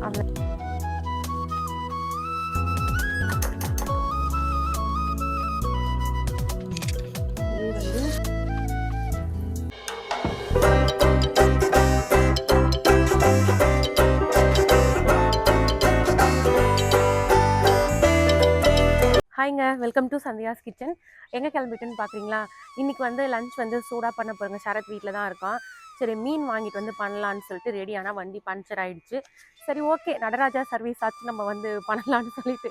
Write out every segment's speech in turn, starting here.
அதில் ஹாய்ங்க, welcome to Sandhya's kitchen. எங்கே கிளம்பிட்டுன்னு பார்க்குறீங்களா? இன்றைக்கி வந்து லஞ்ச் வந்து சூடாக பண்ண போகிறோங்க. சரத் வீட்டில் தான் இருக்கான். சரி, மீன் வாங்கிட்டு வந்து பண்ணலான்னு சொல்லிட்டு ரெடி. ஆனால் வண்டி பஞ்சர் ஆகிடுச்சு. சரி, ஓகே, நடராஜா சர்வீஸ் ஆச்சு, நம்ம வந்து பண்ணலான்னு சொல்லிட்டு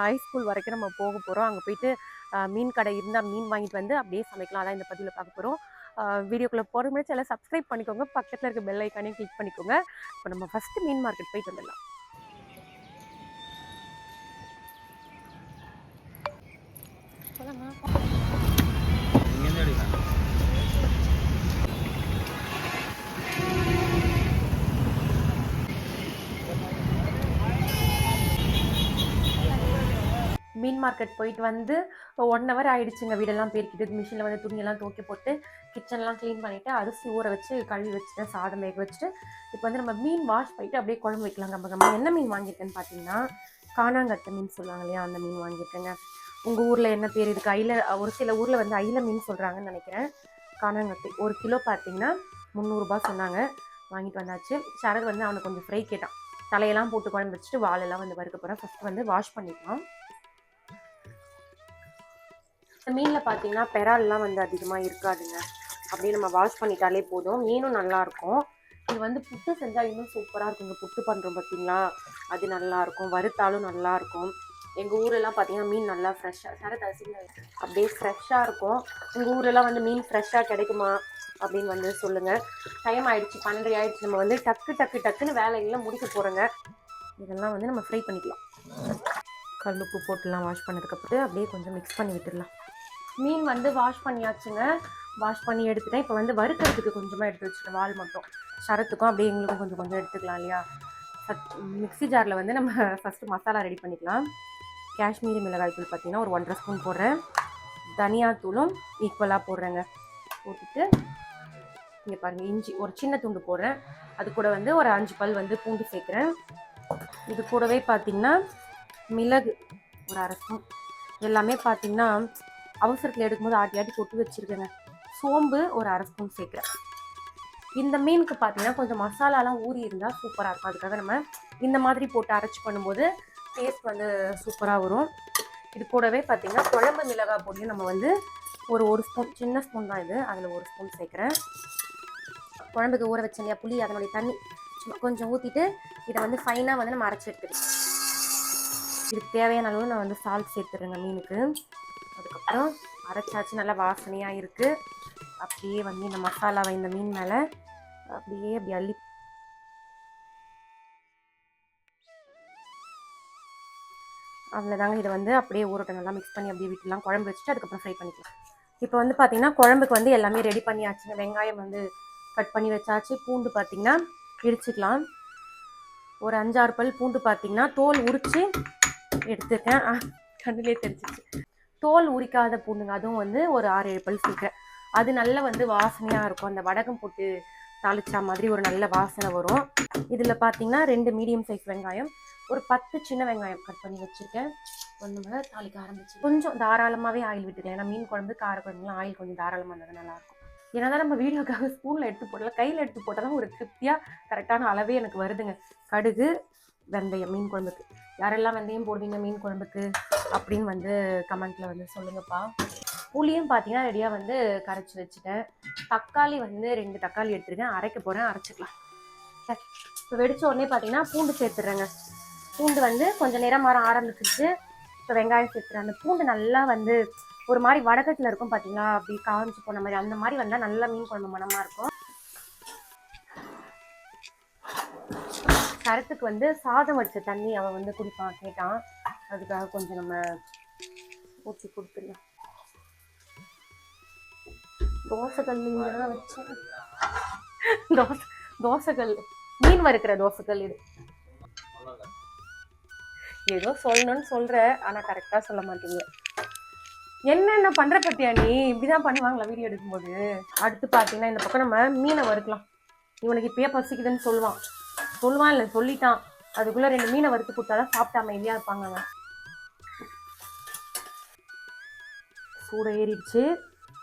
ஹைஸ்கூல் வரைக்கும் நம்ம போக போகிறோம். அங்கே போயிட்டு மீன் கடை இருந்தால் மீன் வாங்கிட்டு வந்து அப்படியே சமைக்கலாம். அதான் இந்த பதிவில் பார்க்க போகிறோம். வீடியோக்குள்ளே போகிற முன்னாடி எல்லாம் சப்ஸ்கிரைப் பண்ணிக்கோங்க, பக்கத்தில் இருக்க பெல் ஐக்கானையும் கிளிக் பண்ணிக்கோங்க. இப்போ நம்ம ஃபஸ்ட்டு மீன் மார்க்கெட் போயிட்டு வந்துடலாம். மீன் மார்க்கெட் போயிட்டு வந்து 1 hour ஆகிடுச்சுங்க. வீடெல்லாம் பெருக்கிட்டு மிஷினில் வந்து துணியெல்லாம் துவைக்க போட்டு கிச்சன்லாம் க்ளீன் பண்ணிவிட்டு அரிசி ஊற வச்சு கழுவி வச்சுட்டு சாதம் வேக வச்சுட்டு இப்போ வந்து நம்ம மீன் வாஷ் பண்ணிவிட்டு அப்படியே குழம்பு வைக்கலாம். நம்ம என்ன மீன் வாங்கியிருக்கேன்னு பார்த்தீங்கன்னா காணாங்கத்தை மீன் சொல்லுவாங்க இல்லையா, அந்த மீன் வாங்கியிருக்கேங்க. உங்கள் ஊரில் என்ன பேர் இருக்குது? ஐல, ஒரு சில ஊரில் வந்து ஐல மீன் சொல்கிறாங்கன்னு நினைக்கிறேன். காணாங்கத்தை 1 கிலோ பார்த்தீங்கன்னா 300 ரூபாய் சொன்னாங்க. வாங்கிட்டு வந்தாச்சு. சரத் வந்து அவனுக்கு கொஞ்சம் ஃப்ரை கேட்டான். தலையெல்லாம் போட்டு குழம்பு வச்சுட்டு வாலெல்லாம் வந்து வறுக்க போகிறேன். ஃபஸ்ட்டு வந்து வாஷ் பண்ணிக்கலாம். மீனில் பார்த்தீங்கன்னா பெரால்லாம் வந்து அதிகமாக இருக்காதுங்க. அப்படியே நம்ம வாஷ் பண்ணிட்டாலே போதும். மீனும் நல்லாயிருக்கும். இது வந்து புட்டு செஞ்சால் இன்னும் சூப்பராக இருக்குங்க. புட்டு பண்ணுறோம் பார்த்தீங்களா, அது நல்லாயிருக்கும். வறுத்தாலும் நல்லாயிருக்கும். எங்கள் ஊரெல்லாம் பார்த்தீங்கன்னா மீன் நல்லா ஃப்ரெஷ்ஷாக சரதாசிங்க அப்படியே ஃப்ரெஷ்ஷாக இருக்கும். உங்கள் ஊரெல்லாம் வந்து மீன் ஃப்ரெஷ்ஷாக கிடைக்குமா அப்படின்னு வந்து சொல்லுங்கள். டைம் ஆகிடுச்சு, 12 ஆகிடுச்சு. நம்ம வந்து டக்குன்னு வேலையெல்லாம் முடிக்க போகிறோங்க. இதெல்லாம் வந்து நம்ம ஃப்ரை பண்ணிக்கலாம். கல்லுப்பு போட்டுலாம் வாஷ் பண்ணதுக்கப்புறம் அப்படியே கொஞ்சம் மிக்ஸ் பண்ணி விட்டுடலாம். மீன் வந்து வாஷ் பண்ணியாச்சுங்க. வாஷ் பண்ணி எடுத்துட்டேன். இப்போ வந்து வறுக்கிறதுக்கு கொஞ்சமாக எடுத்து வச்சுருக்கேன். வால் மட்டும் சரத்துக்கும் அப்படியே எங்களுக்கும் கொஞ்சம் கொஞ்சம் எடுத்துக்கலாம் இல்லையா. மிக்ஸி ஜாரில் வந்து நம்ம ஃபஸ்ட்டு மசாலா ரெடி பண்ணிக்கலாம். காஷ்மீரி மிளகாய் தூள் பார்த்திங்கன்னா ஒரு 1.5 ஸ்பூன் போடுறேன். தனியாத்தூளும் ஈக்குவலாக போடுறேங்க. போட்டுட்டு இங்கே பாருங்கள், இஞ்சி ஒரு சின்ன துண்டு போடுறேன். அது கூட வந்து ஒரு 5 பல் வந்து பூண்டு சேர்க்குறேன். இது கூடவே பார்த்திங்கன்னா மிளகு ஒரு 1/2 ஸ்பூன். எல்லாமே பார்த்திங்கன்னா அவசரத்தில் எடுக்கும்போது ஆட்டி கொட்டி வச்சுருக்கேங்க. சோம்பு ஒரு 1/2 ஸ்பூன் சேர்க்குறேன். இந்த மீனுக்கு பார்த்தீங்கன்னா கொஞ்சம் மசாலாலாம் ஊறி இருந்தால் சூப்பராக இருக்கும். அதுக்காக நம்ம இந்த மாதிரி போட்டு அரைச்சி பண்ணும்போது டேஸ்ட் வந்து சூப்பராக வரும். இது கூடவே பார்த்திங்கன்னா குழம்பு மிளகாய் பொடியும் நம்ம வந்து ஒரு ஸ்பூன், சின்ன ஸ்பூன் தான் இது, அதில் 1 ஸ்பூன் சேர்க்குறேன். குழம்புக்கு ஊற வச்சேன் இல்லையா புளி, அதனுடைய தண்ணி கொஞ்சம் ஊற்றிட்டு இதை வந்து ஃபைனாக வந்து நம்ம அரைச்சி எடுத்துருக்கேன். இதுக்கு தேவையான அளவு நான் வந்து சால்ட் சேர்த்துறேங்க மீனுக்கு. அதுக்கப்புறம் அரைச்சாச்சு, நல்லா வாசனையாக இருக்குது. அப்படியே வந்து இந்த மசாலாவை இந்த மீன் மேலே அப்படியே அப்படி அள்ளி அவ்வளோதாங்க. இதை வந்து அப்படியே ஊறட்டும், நல்லா மிக்ஸ் பண்ணி அப்படியே விட்டுலாம். குழம்பு வச்சுட்டு அதுக்கப்புறம் ஃப்ரை பண்ணிக்கலாம். இப்போ வந்து பார்த்திங்கன்னா குழம்புக்கு வந்து எல்லாமே ரெடி பண்ணியாச்சுங்க. வெங்காயம் வந்து கட் பண்ணி வச்சாச்சு. பூண்டு பார்த்திங்கன்னா இடிச்சிக்கலாம். ஒரு 5-6 பல் பூண்டு பார்த்திங்கன்னா தோல் உரித்து எடுத்துருக்கேன். கண்ணிலே தெரிஞ்சிச்சு. தோல் உரிக்காத பூண்டுங்க, அதுவும் வந்து ஒரு 6-7 பல் சேர்க்குறேன். அது நல்ல வந்து வாசனையாக இருக்கும். அந்த வடகம் போட்டு தாளிச்சா மாதிரி ஒரு நல்ல வாசனை வரும். இதில் பார்த்தீங்கன்னா 2 மீடியம் சைஸ் வெங்காயம், ஒரு 10 சின்ன வெங்காயம் கட் பண்ணி வச்சுருக்கேன். ஒன்று தாளிக்க ஆரம்பிச்சு கொஞ்சம் தாராளமாகவே ஆயில் விட்டுக்கலாம். ஏன்னா மீன் குழம்பு கார குழம்புலாம் ஆயில் கொஞ்சம் தாராளமாக இருந்தது நல்லாயிருக்கும். ஏன்னா தான் நம்ம வீடியோக்காக ஸ்பூனில் எடுத்து போடலாம், கையில் எடுத்து போட்டால் தான் ஒரு திருப்தியாக கரெக்டான அளவே எனக்கு வருதுங்க. கடுகு, வெந்தயம் மீன் குழம்புக்கு. யாரெல்லாம் வெந்தயம் போடுவீங்க மீன் குழம்புக்கு அப்படின்னு வந்து கமெண்ட்டில் வந்து சொல்லுங்கப்பா. புளியும் பார்த்தீங்கன்னா ரெடியாக வந்து கரைச்சி வச்சுட்டேன். தக்காளி வந்து 2 தக்காளி எடுத்துருக்கேன், அரைக்க போகிறேன், அரைச்சிக்கலாம். இப்போ வெடித்த உடனே பார்த்தீங்கன்னா பூண்டு சேர்த்துட்றேங்க. பூண்டு வந்து கொஞ்சம் நேரம் மாற ஆரம்பிச்சிருச்சு. இப்போ வெங்காயம் சேர்த்துறேன். அந்த பூண்டு நல்லா வந்து ஒரு மாதிரி வடகத்தில் இருக்கும் பார்த்தீங்களா, அப்படி காஞ்சி போன மாதிரி, அந்த மாதிரி வந்தால் நல்லா மீன் குழம்பு மனமாக இருக்கும். சரத்துக்கு வந்து சாதம் வச்ச தண்ணி அவன் வந்து குடிப்பான் கேட்டான். அதுக்காக கொஞ்சம் நம்ம ஊற்றி கொடுத்துடலாம். தோசைக்கல் இங்கதான் வச்சேன். தோசைக்கல் மீன் வறுக்கிற தோசைக்கல் இது. ஏதோ சொல்லணும்னு சொல்ற, ஆனா கரெக்டா சொல்ல மாட்டீங்க. என்னென்ன பண்ற பத்தியா நீ? இப்படிதான் பண்ணுவாங்களா வீடியோ எடுக்கும்போது? அடுத்து பாத்தீங்கன்னா இந்த பக்கம் நம்ம மீனை வறுக்கலாம். இவனுக்கு இப்பயே பசிக்குதுன்னு சொல்லுவான் இல்லை சொல்லிட்டான். அதுக்குள்ளே 2 மீனை வறுத்து கொடுத்தாதான் சாப்பிட்டு அமைதியாக இருப்பாங்கங்க. சூட ஏறிடுச்சு.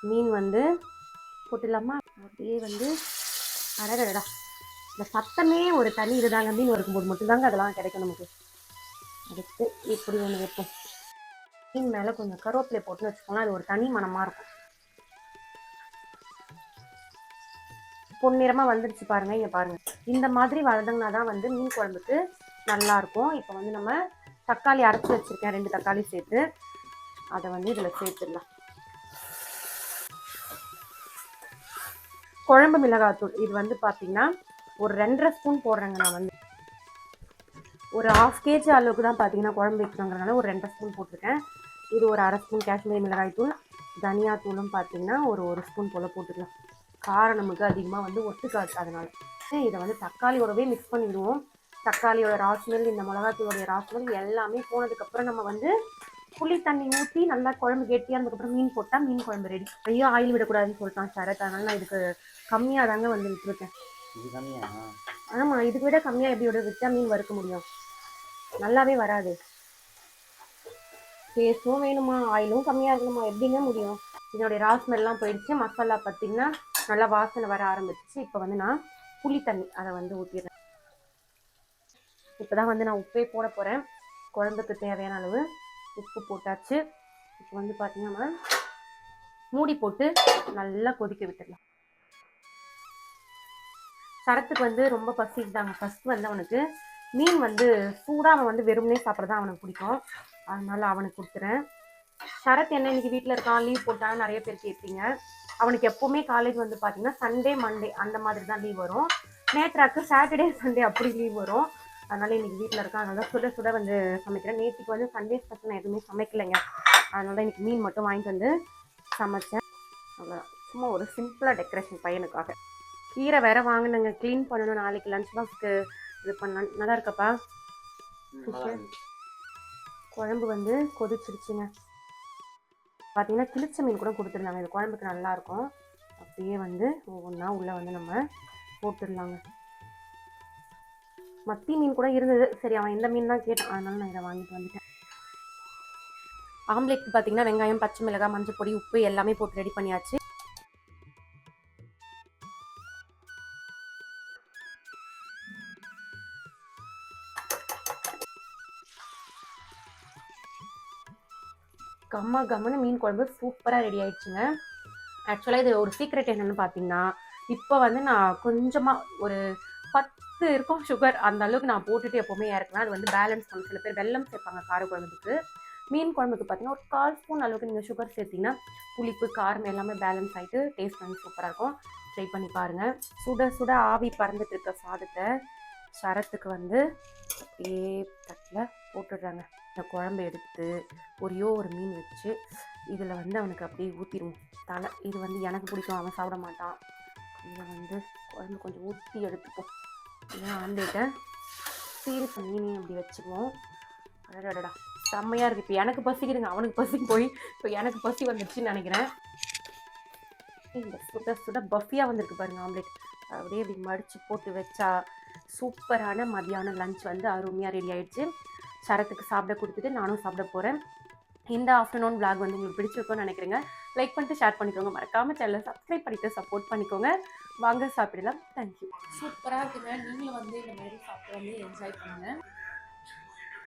மீன் வந்து போட்டுடலாமா? அப்படியே வந்து அடடா, இந்த சத்தமே ஒரு தனி இதுதாங்க. மீன் வறுக்கும்போது மட்டும்தாங்க அதெல்லாம் கிடைக்கும் நமக்கு. அடுத்து இப்படி ஒன்று வைப்போம். மீன் மேலே கொஞ்சம் கருவேப்பிலை போட்டுன்னு வச்சுக்கோங்களேன், அது ஒரு தனி மணமாக இருக்கும். பொன்னிறமாக வந்துடுச்சு பாருங்கள். இங்கே பாருங்கள், இந்த மாதிரி வளர்ந்தங்கன்னா தான் வந்து மீன் குழம்புக்கு நல்லாயிருக்கும். இப்போ வந்து நம்ம தக்காளி அரைச்சி வச்சுருக்கேன், 2 தக்காளி சேர்த்து அதை வந்து இதில் சேர்த்துடலாம். குழம்பு மிளகாத்தூள் இது வந்து பார்த்தீங்கன்னா ஒரு 2.5 ஸ்பூன் போடுறேங்க. நான் வந்து ஒரு 1/2 kg அளவுக்கு தான் பார்த்தீங்கன்னா குழம்பு வைக்கணுங்கிறனால ஒரு 2.5 ஸ்பூன் போட்டிருக்கேன். இது ஒரு 1/2 ஸ்பூன் காஷ்மீரி மிளகாய் தூள். தனியாத்தூளும் பார்த்தீங்கன்னா ஒரு ஸ்பூன் போல் போட்டுக்கலாம். காரம் நமக்கு அதிகமாக வந்து ஒத்துக்காது, அதனால இதை வந்து தக்காளியோடவே மிக்ஸ் பண்ணிவிடுவோம். தக்காளியோட ராஸ்மெல், இந்த மிளகாத்தூளுடைய ராஸ்மெல் எல்லாமே போனதுக்கப்புறம் நம்ம வந்து புளி தண்ணி ஊற்றி நல்லா குழம்பு கெட்டியாக இருந்ததுக்கப்புறம் மீன் போட்டால் மீன் குழம்பு ரெடி. ஐயோ ஆயில் விடக்கூடாதுன்னு சொல்லிட்டான் சரத், அதனால நான் இதுக்கு கம்மியாக தாங்க வந்து விட்டுருக்கேன். ஆமாம், இதுக்கு விட கம்மியாக எப்படி விட விட்டா மீன் வறுக்க முடியும்? நல்லாவே வராது. டேஸ்ட்டும் வேணுமா, ஆயிலும் கம்மியாக இருக்கணுமா, எப்படிங்க முடியும்? இதனுடைய ராஸ்மெல்லாம் போயிடுச்சு. மசாலா பார்த்தீங்கன்னா நல்லா வாசனை வர ஆரம்பிச்சிச்சு. இப்போ வந்து நான் புளி தண்ணி அதை வந்து ஊற்றிடுறேன். இப்போ தான் வந்து நான் உப்பே போட போகிறேன். குழம்புக்கு தேவையான அளவு உப்பு போட்டாச்சு. இப்போ வந்து பார்த்தீங்கன்னா மூடி போட்டு நல்லா கொதிக்க விட்டுடலாம். சரத்துக்கு வந்து ரொம்ப பசிக்குதாங்க. ஃபஸ்ட்டு வந்து அவனுக்கு மீன் வந்து சூடாக அவன் வந்து வெறுமனே சாப்பிட்றது தான் அவனுக்கு பிடிக்கும். அதனால அவனுக்கு கொடுத்துறேன். சரத் என்ன இன்னைக்கு வீட்டில் இருக்கான், லீவ் போட்டான்னு நிறைய பேர் கேட்பீங்க. அவனுக்கு எப்போவுமே காலேஜ் வந்து பார்த்தீங்கன்னா சண்டே மண்டே அந்த மாதிரி தான் லீவ் வரும். நேற்றாக்கு சாட்டர்டே சண்டே அப்படி லீவ் வரும். அதனால இன்னைக்கு வீட்டில் இருக்கான். அதனால சுட சுட வந்து சமைக்கிறேன். நேற்றுக்கு வந்து சண்டே ஸ்பெஷல் நான் எதுவுமே சமைக்கலைங்க. அதனால தான் இன்னைக்கு மீன் மட்டும் வாங்கிட்டு வந்து சமைச்சேன். அவ்வளோதான், சும்மா ஒரு சிம்பிளாக டெக்கரேஷன் பையனுக்காக. கீரை வேற வாங்கினேங்க, க்ளீன் பண்ணணும். நாளைக்கு லஞ்ச் பாக்ஸ்க்கு இது பண்ணலாம். நல்லா இருக்கப்பா? குழம்பு வந்து கொதிச்சிருச்சுங்க. பார்த்தீங்கன்னா கிழிச்ச மீன் கூட கொடுத்துருந்தாங்க. இந்த குழம்புக்கு நல்லாயிருக்கும். அப்படியே வந்து ஒவ்வொன்றா உள்ளே வந்து நம்ம போட்டுடலாங்க. மத்தி மீன் கூட இருந்தது. சரி, அவன் எந்த மீன் தான் கேட்டான், அதனால நான் இதை வாங்கிட்டு வந்துட்டேன். ஆம்லேட்க்கு பார்த்தீங்கன்னா வெங்காயம், பச்சை மிளகாய், மஞ்சள் பொடி, உப்பு எல்லாமே போட்டு ரெடி பண்ணியாச்சு. கம்மன்னு மீன் குழம்பு சூப்பராக ரெடி ஆயிடுச்சுங்க. ஆக்சுவலாக இது ஒரு சீக்ரெட் என்னென்னு பார்த்தீங்கன்னா, இப்போ வந்து நான் கொஞ்சமாக ஒரு 10 இருக்கும் சுகர், அந்த அளவுக்கு நான் போட்டுட்டு எப்போவுமே இறக்குவேன். அது வந்து பேலன்ஸ் பண்ண. சில பேர் வெல்லம் சேர்ப்பாங்க கார குழம்புக்கு. மீன் குழம்புக்கு பார்த்தீங்கன்னா ஒரு 1/4 ஸ்பூன் அளவுக்கு நீங்கள் சுகர் சேர்த்திங்கன்னா புளிப்பு காரம் எல்லாமே பேலன்ஸ் ஆகிட்டு டேஸ்ட் வந்து சூப்பராக இருக்கும். ட்ரை பண்ணி பாருங்கள். சுட சுட ஆவி பறந்துட்டு இருக்க சாதத்தை சரத்துக்கு வந்து அப்படியே தட்டில் போட்டுடுறாங்க. இந்த குழம்பு எடுத்து ஒரு மீன் வச்சு இதில் வந்து அவனுக்கு அப்படியே ஊற்றிடுவோம் தலை. இது வந்து எனக்கு பிடிக்கும், அவன் சாப்பிட மாட்டான். இதில் வந்து குழம்பு கொஞ்சம் ஊற்றி எடுத்துப்போம். இதான் ஆம்லேட்டை சீரிஸ் மீனையும் அப்படி வச்சுக்குவோம். அடடா, செம்மையாக இருக்குது. இப்போ எனக்கு பசிக்குதுங்க, அவனுக்கு பசி போய் இப்போ எனக்கு பசி வந்துடுச்சுன்னு நினைக்கிறேன். இந்த சுட சுட பஃபியாக வந்திருக்கு பாருங்கள் ஆம்லேட். அப்படியே இப்படி மடித்து போட்டு வச்சா சூப்பரான மதியான லஞ்ச் வந்து அருமையாக ரெடி ஆகிடுச்சு. சரத்துக்கு சாப்பிட கொடுத்துட்டு நானும் சாப்பிட போகிறேன். இந்த ஆஃப்டர்நூன் விளாக் வந்து உங்களுக்கு பிடிச்சிருக்கும்னு நினைக்கிறேங்க. லைக் பண்ணிட்டு ஷேர் பண்ணிக்கோங்க. மறக்காமல் சேனலை சப்ஸ்கிரைப் பண்ணிட்டு சப்போர்ட் பண்ணிக்கோங்க. வாங்க சாப்பிடலாம். தேங்க்யூ. சூப்பராக இருக்குங்க. நீங்களும் வந்து இந்த மாதிரி சாப்பிட்டு வந்து என்ஜாய் பண்ணுங்கள்.